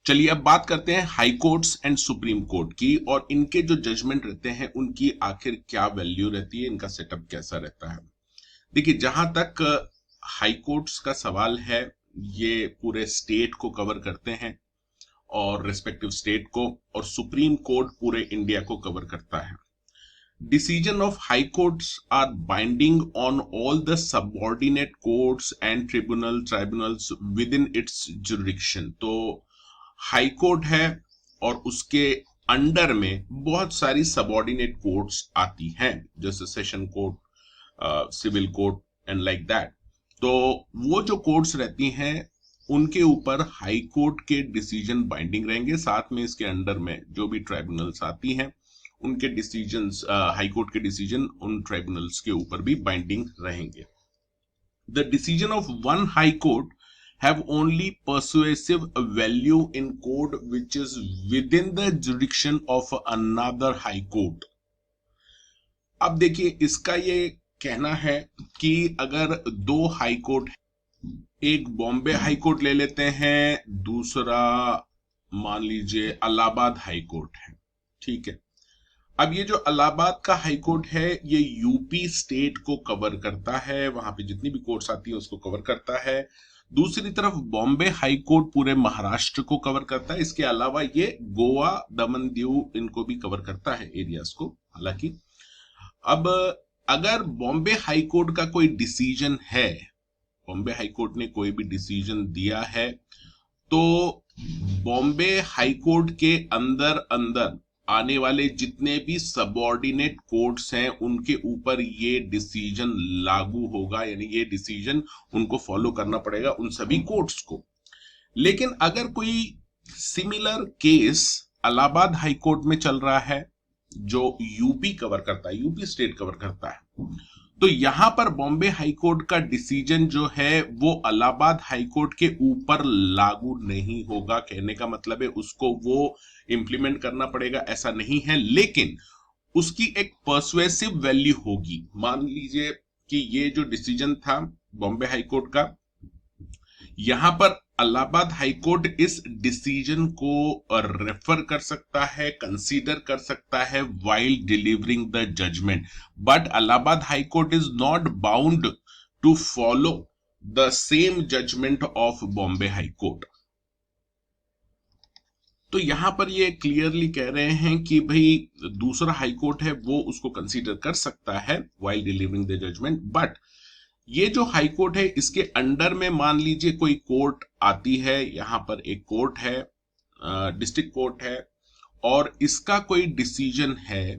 चलिए अब बात करते हैं high courts and supreme court की, और इनके जो जजमेंट रहते हैं उनकी आखिर क्या वैल्यू रहती है, इनका सेटअप कैसा रहता है। देखिए, जहां तक हाई कोर्ट्स का सवाल है, ये पूरे स्टेट को कवर करते हैं और रेस्पेक्टिव स्टेट को, और सुप्रीम कोर्ट पूरे इंडिया को कवर करता है। Decision of high courts are binding on all the subordinate courts and tribunals within its jurisdiction। तो हाई कोर्ट है और उसके अंडर में बहुत सारी सबऑर्डिनेट कोर्ट्स आती हैं, जैसे session court, civil court and like that. तो वो जो कोर्ट्स रहती हैं उनके ऊपर हाई कोर्ट के डिसीजन बाइंडिंग रहेंगे, साथ में इसके अंडर में जो भी ट्राइब्यूनल्स आती हैं उनके डिसीजंस, हाई कोर्ट के डिसीजन उन ट्राइब्यूनल्स के ऊपर भी बाइंडिंग रहेंगे। The decision of one high court have only persuasive value in court which is within the jurisdiction of another high court। अब देखिए, इसका ये कहना है कि अगर दो हाई कोर्ट, एक बॉम्बे हाई कोर्ट ले लेते हैं, दूसरा मान लीजिए इलाहाबाद हाई कोर्ट है, ठीक है। अब ये जो इलाहाबाद का हाई कोर्ट है ये यूपी स्टेट को कवर करता है, वहां पे जितनी भी कोर्ट्स आती है उसको कवर करता है। दूसरी तरफ बॉम्बे हाई कोर्ट पूरे महाराष्ट्र को कवर करता है, इसके अलावा ये गोवा, दमन दीव इनको भी कवर करता है, एरियाज को। हालांकि अब अगर बॉम्बे हाई कोर्ट का कोई डिसीजन है, बॉम्बे हाई कोर्ट ने कोई भी डिसीजन दिया है, तो बॉम्बे हाई कोर्ट के अंदर अंदर आने वाले जितने भी सबऑर्डिनेट कोर्ट्स हैं उनके ऊपर ये डिसीजन लागू होगा, यानी ये डिसीजन उनको फॉलो करना पड़ेगा उन सभी कोर्ट्स को। लेकिन अगर कोई similar case Allahabad high court में चल रहा है जो यूपी कवर करता है, यूपी स्टेट कवर करता है, तो यहां पर बॉम्बे हाई कोर्ट का डिसीजन जो है वो इलाहाबाद हाई कोर्ट के ऊपर लागू नहीं होगा। कहने का मतलब है उसको वो इंप्लीमेंट करना पड़ेगा ऐसा नहीं है, लेकिन उसकी एक पर्सुएसिव वैल्यू होगी। मान लीजिए कि ये जो डिसीजन था बॉम्बे हाई कोर्ट का, यहां पर इलाहाबाद हाई कोर्ट इस डिसीजन को रेफर कर सकता है, कंसीडर कर सकता है while delivering the judgment, but Allahabad high court is not bound to follow the same judgment of Bombay high court. तो यहां पर ये क्लियरली कह रहे हैं कि भाई दूसरा हाई कोर्ट है वो उसको कंसीडर कर सकता है while delivering the judgment, but ये जो हाई कोर्ट है इसके अंडर में मान लीजिए कोई कोर्ट आती है, यहां पर एक कोर्ट है, डिस्ट्रिक्ट कोर्ट है, और इसका कोई डिसीजन है,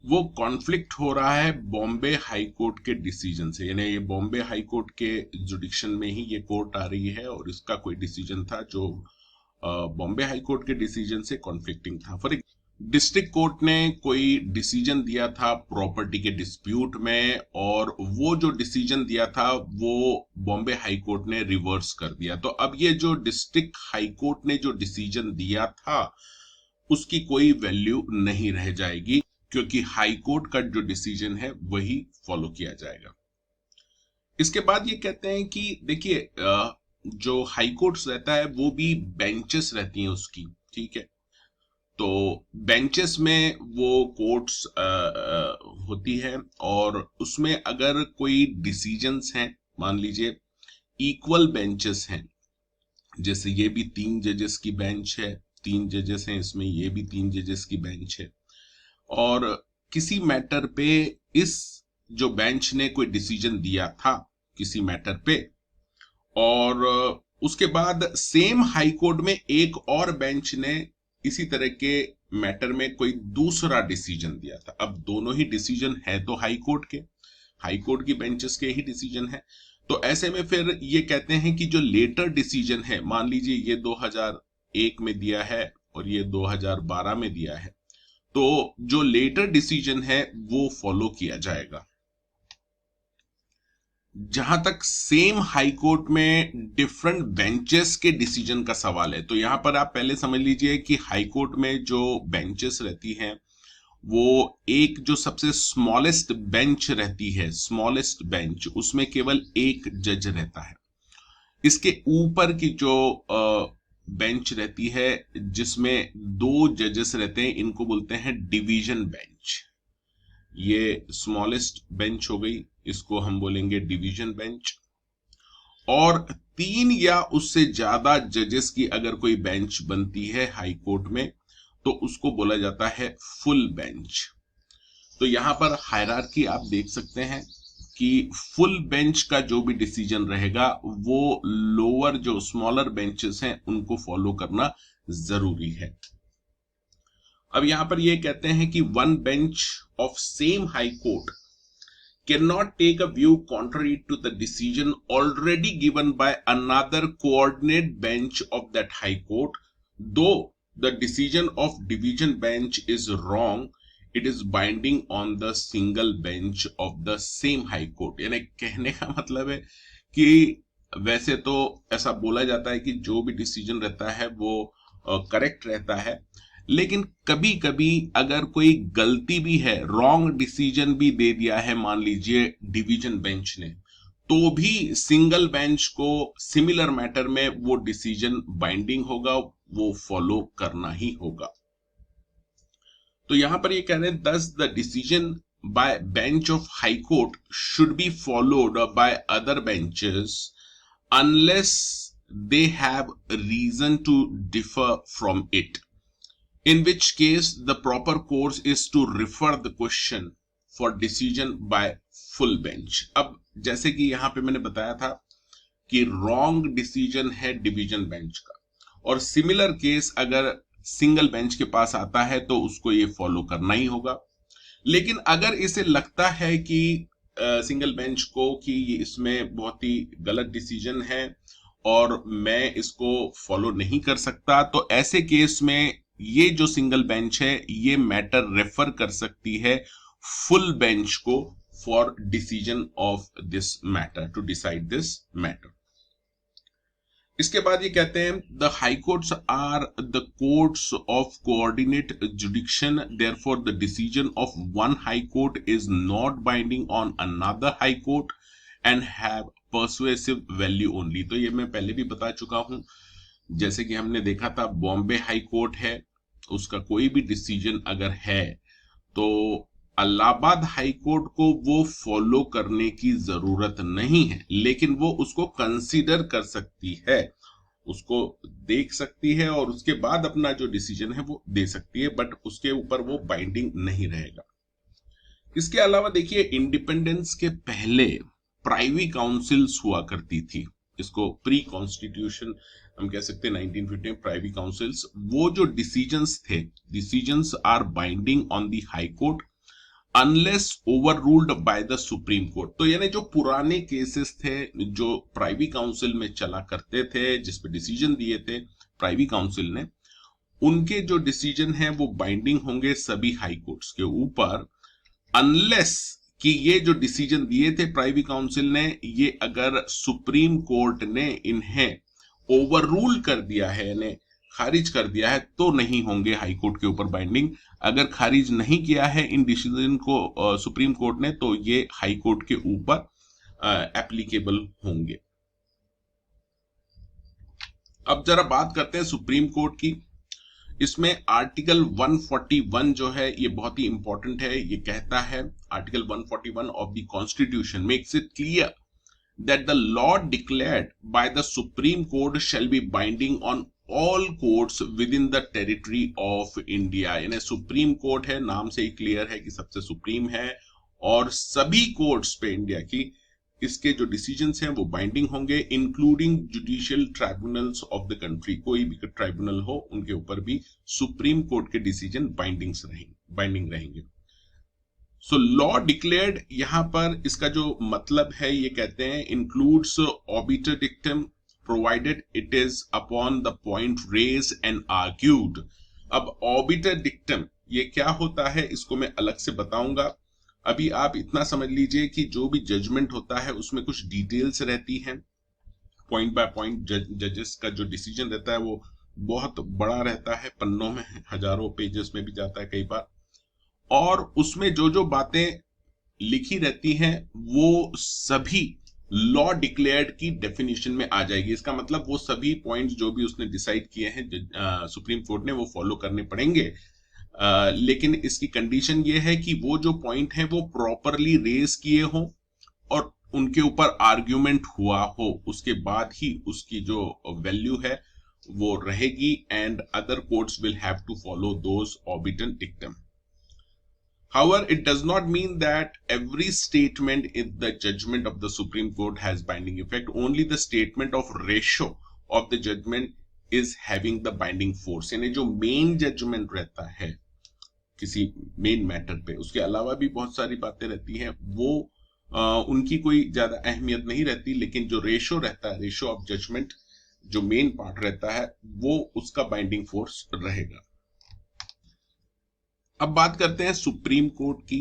वो कॉन्फ्लिक्ट हो रहा है बॉम्बे हाई कोर्ट के डिसीजन से, यानी ये बॉम्बे हाई कोर्ट के जुडिक्शन में ही ये कोर्ट आ रही है और इसका कोई डिसीजन था जो बॉम्बे हाई कोर्ट के डिसीजन से कॉन्फ्लिक्टिंग था। फॉर डिस्ट्रिक्ट कोर्ट ने कोई डिसीजन दिया था प्रॉपर्टी के डिस्प्यूट में, और वो जो डिसीजन दिया था वो बॉम्बे हाई कोर्ट ने रिवर्स कर दिया। तो अब ये जो डिस्ट्रिक्ट हाई कोर्ट ने जो डिसीजन दिया था उसकी कोई वैल्यू नहीं रह जाएगी, क्योंकि हाई कोर्ट का जो डिसीजन है वही फॉलो किया जाएगा। इसके बाद ये कहते हैं कि देखिए, जो हाई कोर्ट्स रहता है वो भी बेंचेस रहती हैं उसकी, ठीक है। तो बेंचेस में वो कोर्ट्स होती है, और उसमें अगर कोई डिसीजंस हैं, मान लीजिए इक्वल बेंचेस हैं, जैसे ये भी 3 जजेस की बेंच है, 3 जजेस हैं इसमें, ये भी 3 जजेस की बेंच है, और किसी मैटर पे इस जो बेंच ने कोई डिसीजन दिया था किसी मैटर पे, और उसके बाद सेम हाई कोर्ट में एक और बेंच ने इसी तरह के मैटर में कोई दूसरा डिसीजन दिया था। अब दोनों ही डिसीजन है तो हाई कोर्ट की बेंचेस के ही डिसीजन है। तो ऐसे में फिर ये कहते हैं कि जो लेटर डिसीजन है, मान लीजिए ये 2001 में दिया है और ये 2012 में दिया है, तो जो लेटर डिसीजन है वो फॉलो किया जाएगा। जहां तक सेम हाई कोर्ट में डिफरेंट बेंचेस के डिसीजन का सवाल है, तो यहां पर आप पहले समझ लीजिए कि हाई कोर्ट में जो बेंचेस रहती हैं वो एक जो सबसे स्मॉलेस्ट बेंच रहती है, स्मॉलेस्ट बेंच, उसमें केवल एक जज रहता है। इसके ऊपर की जो बेंच रहती है जिसमें 2 जजेस रहते हैं, इनको बोलते हैं डिवीजन बेंच। ये स्मॉलेस्ट बेंच हो गई, इसको हम बोलेंगे डिवीजन बेंच। और 3 या उससे ज्यादा जजेस की अगर कोई बेंच बनती है हाई कोर्ट में तो उसको बोला जाता है फुल बेंच। तो यहां पर हायरार्की आप देख सकते हैं कि फुल बेंच का जो भी डिसीजन रहेगा वो लोअर जो स्मॉलर बेंचेस हैं उनको फॉलो करना जरूरी है। अब यहां पर ये कहते हैं कि one bench of same high court cannot take a view contrary to the decision already given by another coordinate bench of that high court, though the decision of division bench is wrong, it is binding on the single bench of the same high court। यानी कहने का मतलब है कि वैसे तो ऐसा बोला जाता है कि जो भी डिसीजन रहता है वो करेक्ट रहता है, लेकिन कभी कभी अगर कोई गलती भी है, रॉन्ग डिसीजन भी दे दिया है मान लीजिए डिवीजन बेंच ने, तो भी सिंगल बेंच को सिमिलर मैटर में वो डिसीजन बाइंडिंग होगा, वो फॉलो करना ही होगा। तो यहां पर ये कह रहे हैं thus the decision by bench of high court should be followed by other benches unless they have reason to differ from it, in which case the proper course is to refer the question for decision by full bench। अब जैसे कि यहां पे मैंने बताया था कि wrong decision है डिवीजन बेंच का, और सिमिलर केस अगर सिंगल बेंच के पास आता है तो उसको ये फॉलो करना ही होगा। लेकिन अगर इसे लगता है कि सिंगल बेंच को कि ये इसमें बहुत ही गलत डिसीजन है और मैं इसको फॉलो नहीं कर सकता, तो ऐसे केस में ये जो सिंगल बेंच है ये मैटर रेफर कर सकती है फुल बेंच को for decision of this matter, to decide this matter. इसके बाद ये कहते हैं the high courts are the courts of coordinate jurisdiction, therefore the decision of one high court is not binding on another high court and have persuasive value only. तो ये मैं पहले भी बता चुका हूं, जैसे कि हमने देखा था बॉम्बे हाई कोर्ट है, उसका कोई भी डिसीजन अगर है तो इलाहाबाद हाई कोर्ट को वो फॉलो करने की जरूरत नहीं है, लेकिन वो उसको कंसीडर कर सकती है, उसको देख सकती है और उसके बाद अपना जो डिसीजन है वो दे सकती है, बट उसके ऊपर वो बाइंडिंग नहीं रहेगा। इसके अलावा देखिए इंडिपेंडेंस के पहले प्राइवी काउंसिल्स हुआ करती थी, इसको प्री कॉन्स्टिट्यूशन हम कह सकते हैं 1950 में प्राइवी काउंसिल्स। वो जो डिसीजंस थे, decisions are binding on the high court unless overruled by the supreme court. तो यानी जो पुराने केसेस थे जो प्राइवी काउंसिल में चला करते थे, जिसपे डिसीजन दिए थे प्राइवी काउंसिल ने, उनके जो डिसीजन हैं वो बाइंडिंग होंगे सभी हाई कोर्ट्स के ऊपर, अनलेस कि ये जो डिसीजन दिए थे प्राइवी काउंसिल ने, ये अगर सुप्रीम कोर्ट ने इन्हें ओवर रूल कर दिया है, यानी खारिज कर दिया है, तो नहीं होंगे हाई कोर्ट के ऊपर बाइंडिंग। अगर खारिज नहीं किया है इन डिसीजन को सुप्रीम कोर्ट ने, तो ये हाई कोर्ट के ऊपर एप्लीकेबल होंगे। अब जरा बात करते हैं सुप्रीम कोर्ट की। इसमें आर्टिकल 141 जो है ये बहुत ही इंपॉर्टेंट है। ये कहता है article 141 of the constitution makes it clear that the law declared by the Supreme Court shall be binding on all courts within the territory of India। यानी सुप्रीम कोर्ट है, नाम से ही क्लियर है कि सबसे सुप्रीम है, और सभी कोर्ट्स पे इंडिया की इसके जो डिसीजंस हैं वो बाइंडिंग होंगे, including judicial tribunals of the country. कोई भी ट्राइब्यूनल हो उनके ऊपर भी सुप्रीम कोर्ट के डिसीजन बाइंडिंग रहेंगे। सो लॉ डिक्लेयर्ड, यहां पर इसका जो मतलब है ये कहते हैं includes obiter dictum provided it is upon the point raised and argued. अब ऑबिटर डिक्टम ये क्या होता है इसको मैं अलग से बताऊंगा। अभी आप इतना समझ लीजिए कि जो भी जजमेंट होता है उसमें कुछ डिटेल्स रहती हैं, पॉइंट बाय पॉइंट जजेस का जो डिसीजन रहता है वो बहुत बड़ा रहता है, पन्नों में हजारों पेजेस में भी जाता है कई बार, और उसमें जो जो बातें लिखी रहती हैं वो सभी लॉ डिक्लेयर्ड की डेफिनेशन में आ जाएगी। इसका मतलब वो सभी पॉइंट्स जो भी उसने डिसाइड किए हैं सुप्रीम कोर्ट ने, वो फॉलो करने पड़ेंगे। लेकिन इसकी कंडीशन ये है कि वो जो पॉइंट है वो प्रॉपरली रेज किए हो और उनके ऊपर आर्ग्यूमेंट हुआ हो, उसके बाद ही उसकी जो वैल्यू है वो रहेगी, and other courts will have to follow those obiter dictum. However, it does not mean that every statement in the judgment of the Supreme Court has binding effect. Only the statement of ratio of the judgment is having the binding force. यानी जो main judgement रहता है किसी main matter पे, उसके अलावा भी बहुत सारी बातें रहती हैं, वो उनकी कोई ज्यादा अहमियत नहीं रहती, लेकिन जो रेशो रहता है, रेशो ऑफ जजमेंट, जो मेन पार्ट रहता है, वो उसका बाइंडिंग फोर्स रहेगा। अब बात करते हैं सुप्रीम कोर्ट की।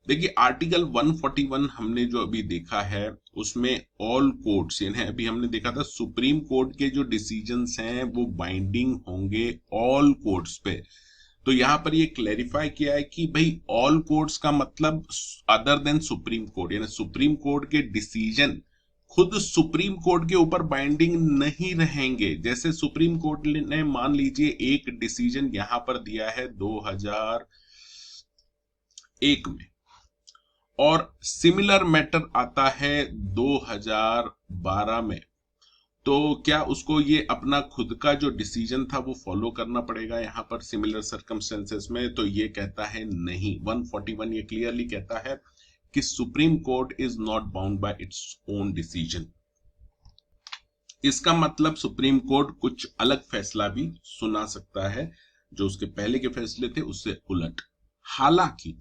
देखिए आर्टिकल 141 हमने जो अभी देखा है उसमें ऑल कोर्ट्स, यानी अभी हमने देखा था सुप्रीम कोर्ट के जो डिसीजंस हैं वो बाइंडिंग होंगे ऑल कोर्ट्स पे। तो यहां पर ये क्लैरिफाई किया है कि भाई ऑल कोर्ट्स का मतलब अदर देन सुप्रीम कोर्ट, यानी सुप्रीम कोर्ट के डिसीजन खुद सुप्रीम कोर्ट के ऊपर बाइंडिंग नहीं रहेंगे। जैसे सुप्रीम कोर्ट ने मान लीजिए एक डिसीजन यहां पर दिया है 2001 में, और सिमिलर मैटर आता है 2012 में, तो क्या उसको ये अपना खुद का जो डिसीजन था वो फॉलो करना पड़ेगा यहां पर सिमिलर सर्कमस्टेंसेस में? तो ये कहता है नहीं। 141 ये क्लियरली कहता है कि supreme court is not bound by its own decision. इसका मतलब सुप्रीम कोर्ट कुछ अलग फैसला भी सुना सकता है जो उसके पहले के फैसले थे उससे उलट। हालांकि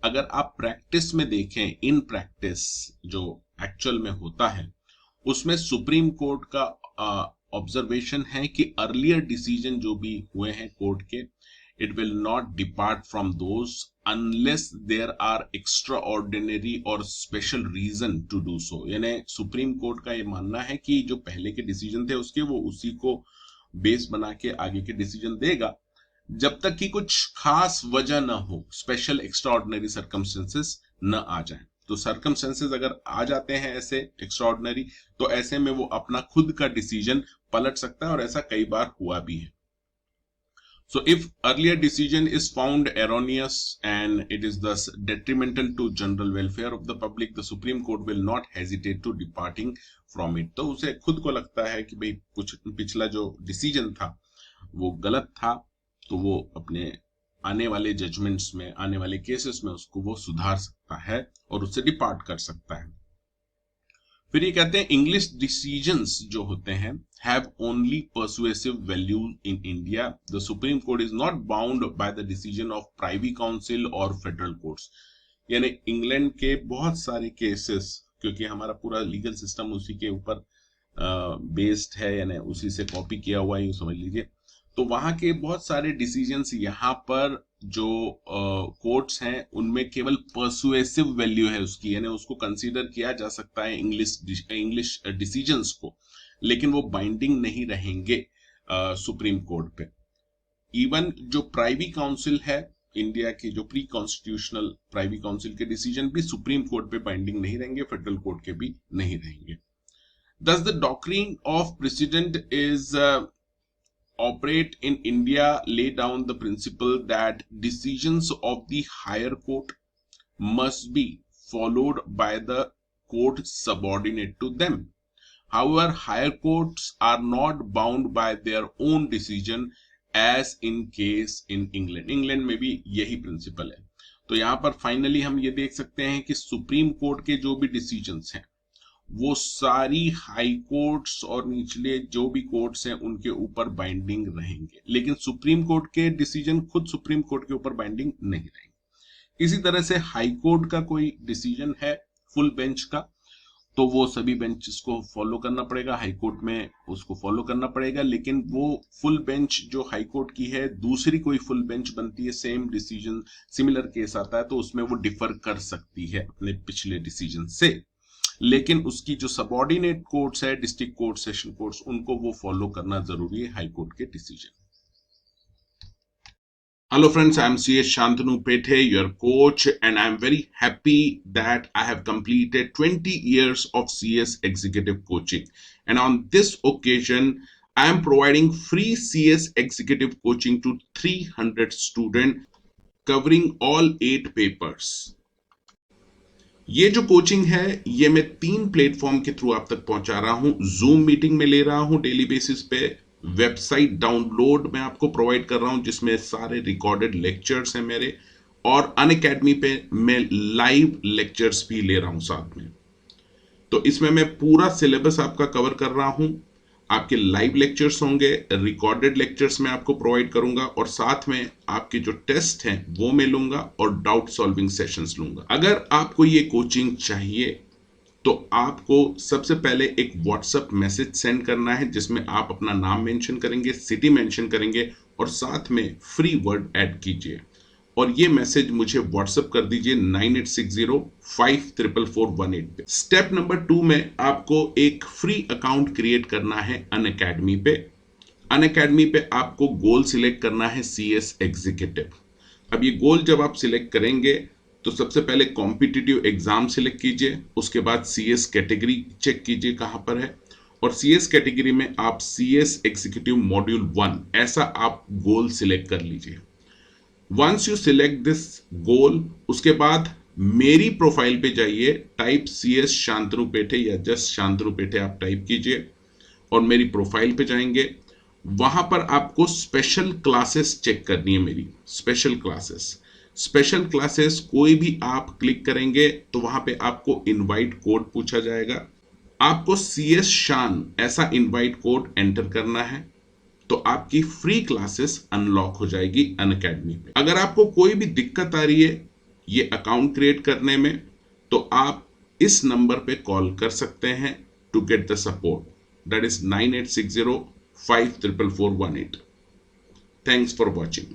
अगर आप प्रैक्टिस में देखें, इन प्रैक्टिस जो एक्चुअल में होता है, उसमें सुप्रीम कोर्ट का ऑब्जर्वेशन है कि अर्लियर डिसीजन जो भी हुए हैं कोर्ट के, it will not depart from those unless there are extraordinary और special reason to do so. यानी सुप्रीम कोर्ट का ये मानना है कि जो पहले के डिसीजन थे उसके, वो उसी को बेस बना के आगे के डिसीजन देगा, जब तक कि कुछ खास वजह ना हो, स्पेशल एक्स्ट्रा ऑर्डिनरी सर्कमस्टेंसेस न आ जाए। तो सर्कमस्टेंसेस अगर आ जाते हैं ऐसे एक्स्ट्राऑर्डिनरी, तो ऐसे में वो अपना खुद का डिसीजन पलट सकता है, और ऐसा कई बार हुआ भी है। So if earlier decision is found erroneous and it is thus detrimental to general welfare of the public, the Supreme Court will not hesitate to departing from it. तो उसे खुद को लगता है कि भाई कुछ पिछला जो डिसीजन था वो गलत था, तो वो अपने आने वाले जजमेंट्स में, आने वाले केसेस में उसको वो सुधार सकता है और उससे डिपार्ट कर सकता है। फिर ये कहते हैं इंग्लिश डिसीजंस जो होते हैं have only persuasive value in India. The supreme court is not bound by the decision of privy council और फेडरल कोर्ट्स। यानी इंग्लैंड के बहुत सारे केसेस, क्योंकि हमारा पूरा लीगल सिस्टम उसी के ऊपर बेस्ड है, यानी उसी से कॉपी किया हुआ है, यूं समझ लीजिए, तो वहां के बहुत सारे डिसीजंस यहाँ पर जो कोर्ट्स हैं उनमें केवल परसुएसिव वैल्यू है उसकी, यानी उसको कंसीडर किया जा सकता है इंग्लिश डिसीजंस को, लेकिन वो बाइंडिंग नहीं रहेंगे सुप्रीम कोर्ट पे। इवन जो प्राइवी काउंसिल है इंडिया के, जो प्री कॉन्स्टिट्यूशनल प्राइवी काउंसिल के डिसीजन भी सुप्रीम कोर्ट पे बाइंडिंग नहीं रहेंगे, फेडरल कोर्ट के भी नहीं रहेंगे। Thus the doctrine of precedent is operate in India lay down the principle that decisions of the higher court must be followed by the court subordinate to them. However, higher courts are not bound by their own decision as in case in England. England में भी यही principal है। तो यहाँ पर finally हम ये देख सकते हैं कि सुप्रीम कोर्ट के जो भी डिसीजंस हैं वो सारी हाई कोर्ट्स और निचले जो भी कोर्ट्स हैं उनके ऊपर बाइंडिंग रहेंगे, लेकिन सुप्रीम कोर्ट के डिसीजन खुद सुप्रीम कोर्ट के ऊपर बाइंडिंग नहीं रहेंगे। इसी तरह से हाई कोर्ट का कोई डिसीजन है फुल बेंच का, तो वो सभी बेंचेस को फॉलो करना पड़ेगा, हाई कोर्ट में उसको फॉलो करना पड़ेगा, लेकिन वो फुल बेंच जो हाई कोर्ट की है, दूसरी कोई फुल बेंच बनती है, सेम डिसीजन सिमिलर केस आता है, तो उसमें वो डिफर कर सकती है अपने पिछले डिसीजन से, लेकिन उसकी जो सबऑर्डिनेट कोर्ट्स है, डिस्ट्रिक्ट कोर्ट, सेशन कोर्ट्स, उनको वो फॉलो करना जरूरी है हाई कोर्ट के decision. Hello friends, I am CS Shantanu Pethe, your coach, and I am very happy that I have completed 20 years of CS executive coaching. And on this occasion, I am providing free CS executive coaching to 300 students covering all 8 papers. ये जो coaching है ये मैं 3 platform के through आप तक पहुंचा रहा हूं। जूम मीटिंग में ले रहा हूं डेली बेसिस पे, वेबसाइट डाउनलोड मैं आपको प्रोवाइड कर रहा हूं जिसमें सारे रिकॉर्डेड लेक्चर्स हैं मेरे, और अनअकैडमी पे मैं लाइव लेक्चर्स भी ले रहा हूं साथ में। तो इसमें मैं पूरा सिलेबस आपका कवर कर रहा हूं। आपके लाइव लेक्चर्स होंगे, रिकॉर्डेड लेक्चर्स मैं आपको प्रोवाइड करूंगा, और साथ में आपके जो टेस्ट हैं वो मैं लूंगा और डाउट सॉल्विंग सेशंस लूंगा। अगर आपको ये कोचिंग चाहिए तो आपको सबसे पहले एक व्हाट्सएप मैसेज सेंड करना है जिसमें आप अपना नाम मेंशन करेंगे, सिटी मेंशन करेंगे और साथ में फ्री वर्ड ऐड कीजिए, और ये मैसेज मुझे व्हाट्सएप कर दीजिए 9860544418 पे। स्टेप नंबर 2 में आपको एक फ्री अकाउंट क्रिएट करना है अनअकैडमी पे। अनअकैडमी पे आपको गोल सिलेक्ट करना है CS एग्जीक्यूटिव। अब ये गोल जब आप सिलेक्ट करेंगे तो सबसे पहले कॉम्पिटिटिव एग्जाम सिलेक्ट कीजिए, उसके बाद CS कैटेगरी चेक कीजिए कहां पर है, और CS कैटेगरी में आप CS एग्जीक्यूटिव मॉड्यूल 1 ऐसा आप गोल सिलेक्ट कर लीजिए। Once you select this goal, उसके बाद मेरी प्रोफाइल पे जाइए, टाइप CS शांतनु पेठे या जस्ट शांतनु पेठे आप टाइप कीजिए और मेरी प्रोफाइल पे जाएंगे। वहां पर आपको स्पेशल क्लासेस चेक करनी है, मेरी स्पेशल क्लासेस कोई भी आप क्लिक करेंगे तो वहां पे आपको इनवाइट कोड पूछा जाएगा। आपको CS शान ऐसा इनवाइट कोड एंटर करना है तो आपकी फ्री क्लासेस अनलॉक हो जाएगी अनअकैडमी पे। अगर आपको कोई भी दिक्कत आ रही है ये अकाउंट क्रिएट करने में तो आप इस नंबर पे कॉल कर सकते हैं to get the support, that is 9860544418। Thanks for watching.